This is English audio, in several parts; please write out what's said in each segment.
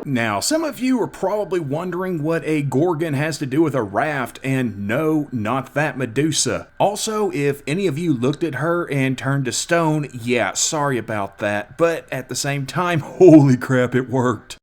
Now, some of you are probably wondering what a Gorgon has to do with a raft, and no, not that Medusa. Also, if any of you looked at her and turned to stone, yeah, sorry about that, but at the same time, holy crap, it worked.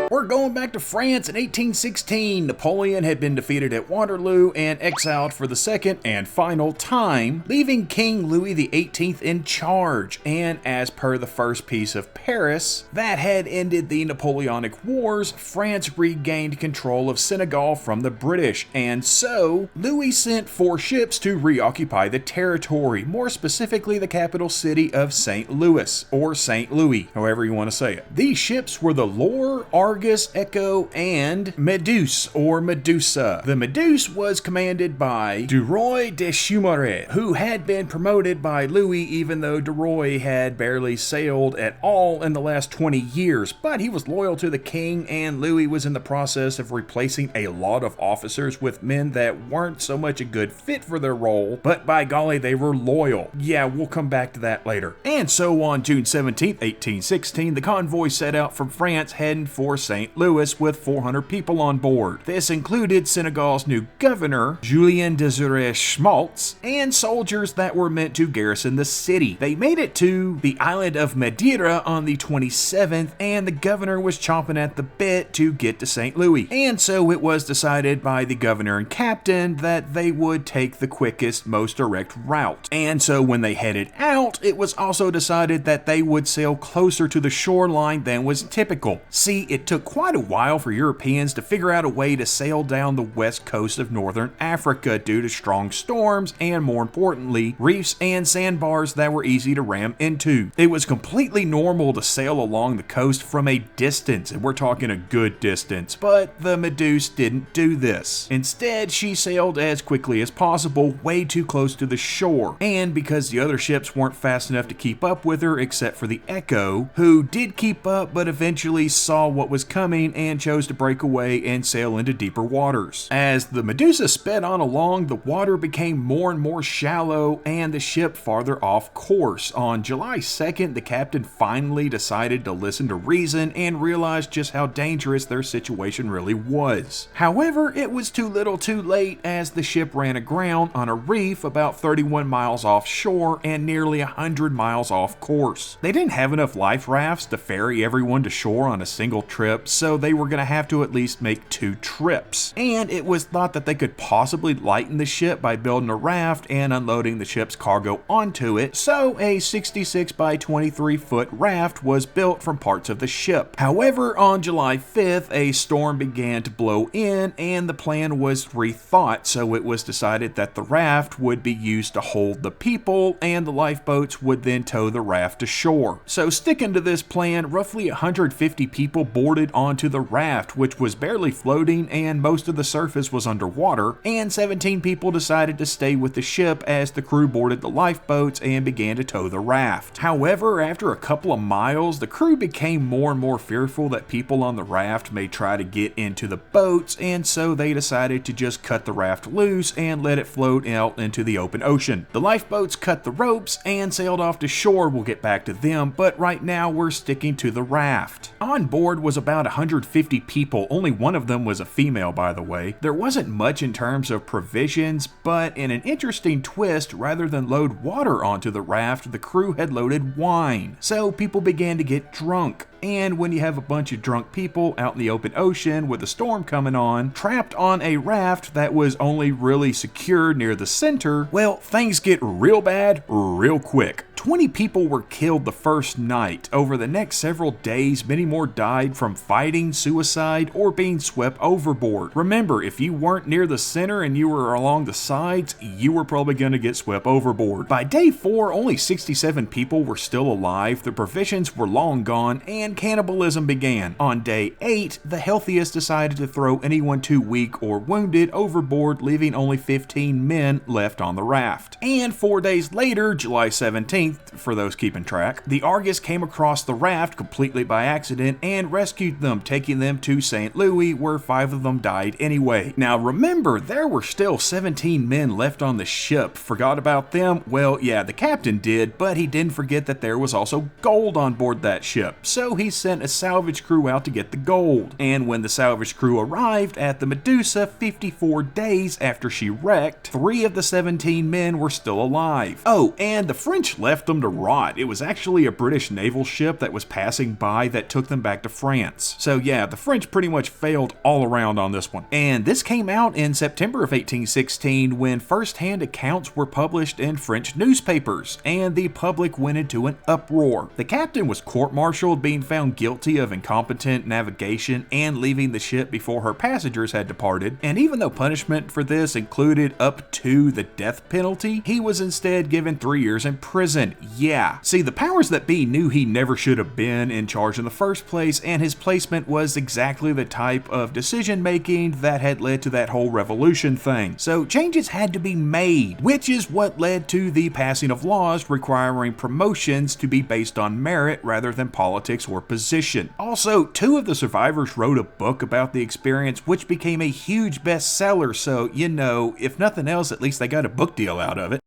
We're going back to France in 1816. Napoleon had been defeated at Waterloo and exiled for the second and final time, leaving King Louis XVIII in charge. And as per the First Peace of Paris, that had ended the Napoleonic Wars, France regained control of Senegal from the British. And so, Louis sent 4 ships to reoccupy the territory, more specifically the capital city of St. Louis, or St. Louis, however you want to say it. These ships were the Loire, Argus, Echo, and Medusa, or Medusa. The Medusa was commanded by Duroy de Shipwreck, who had been promoted by Louis even though Duroy had barely sailed at all in the last 20 years, but he was loyal to the king, and Louis was in the process of replacing a lot of officers with men that weren't so much a good fit for their role, but by golly, they were loyal. Yeah, we'll come back to that later. And so on June 17th, 1816, the convoy set out from France heading for St. Louis with 400 people on board. This included Senegal's new governor, Julien Désiré Schmaltz, and soldiers that were meant to garrison the city. They made it to the island of Madeira on the 27th, and the governor was chomping at the bit to get to St. Louis. And so it was decided by the governor and captain that they would take the quickest, most direct route. And so when they headed out, it was also decided that they would sail closer to the shoreline than was typical. See, it took quite a while for Europeans to figure out a way to sail down the west coast of northern Africa due to strong storms and, more importantly, reefs and sandbars that were easy to ram into. It was completely normal to sail along the coast from a distance, and we're talking a good distance, but the Medusa didn't do this. Instead, she sailed as quickly as possible, way too close to the shore, and because the other ships weren't fast enough to keep up with her except for the Echo, who did keep up but eventually saw what was coming and chose to break away and sail into deeper waters. As the Medusa sped on along, the water became more and more shallow and the ship farther off course. On July 2nd, the captain finally decided to listen to reason and realized just how dangerous their situation really was. However, it was too little too late, as the ship ran aground on a reef about 31 miles offshore and nearly 100 miles off course. They didn't have enough life rafts to ferry everyone to shore on a single trip, so they were going to have to at least make 2 trips. And it was thought that they could possibly lighten the ship by building a raft and unloading the ship's cargo onto it, so a 66 by 23 foot raft was built from parts of the ship. However, on July 5th, a storm began to blow in and the plan was rethought, so it was decided that the raft would be used to hold the people and the lifeboats would then tow the raft to shore. So sticking to this plan, roughly 150 people boarded onto the raft, which was barely floating and most of the surface was underwater, and 17 people decided to stay with the ship as the crew boarded the lifeboats and began to tow the raft. However, after a couple of miles, the crew became more and more fearful that people on the raft may try to get into the boats, and so they decided to just cut the raft loose and let it float out into the open ocean. The lifeboats cut the ropes and sailed off to shore. We'll get back to them, but right now we're sticking to the raft. On board was about 150 people, only one of them was a female, by the way. There wasn't much in terms of provisions, but in an interesting twist, rather than load water onto the raft, the crew had loaded wine. So people began to get drunk. And when you have a bunch of drunk people out in the open ocean with a storm coming on, trapped on a raft that was only really secured near the center, well, things get real bad real quick. 20 people were killed the first night. Over the next several days, many more died from fighting, suicide, or being swept overboard. Remember, if you weren't near the center and you were along the sides, you were probably going to get swept overboard. By day 4, only 67 people were still alive, the provisions were long gone, and and cannibalism began. On day 8, the healthiest decided to throw anyone too weak or wounded overboard, leaving only 15 men left on the raft. And 4 days later, July 17th, for those keeping track, the Argus came across the raft completely by accident and rescued them, taking them to St. Louis, where 5 of them died anyway. Now remember, there were still 17 men left on the ship. Forgot about them? Well, yeah, the captain did, but he didn't forget that there was also gold on board that ship, so he sent a salvage crew out to get the gold. And when the salvage crew arrived at the Medusa 54 days after she wrecked, 3 of the 17 men were still alive. Oh, and the French left them to rot. It was actually a British naval ship that was passing by that took them back to France. So yeah, the French pretty much failed all around on this one. And this came out in September of 1816 when first-hand accounts were published in French newspapers, and the public went into an uproar. The captain was court-martialed, being found guilty of incompetent navigation and leaving the ship before her passengers had departed, and even though punishment for this included up to the death penalty, he was instead given 3 years in prison. Yeah. See, the powers that be knew he never should have been in charge in the first place, and his placement was exactly the type of decision-making that had led to that whole revolution thing. So changes had to be made, which is what led to the passing of laws requiring promotions to be based on merit rather than politics or position. Also, 2 of the survivors wrote a book about the experience, which became a huge bestseller, so, you know, if nothing else, at least they got a book deal out of it.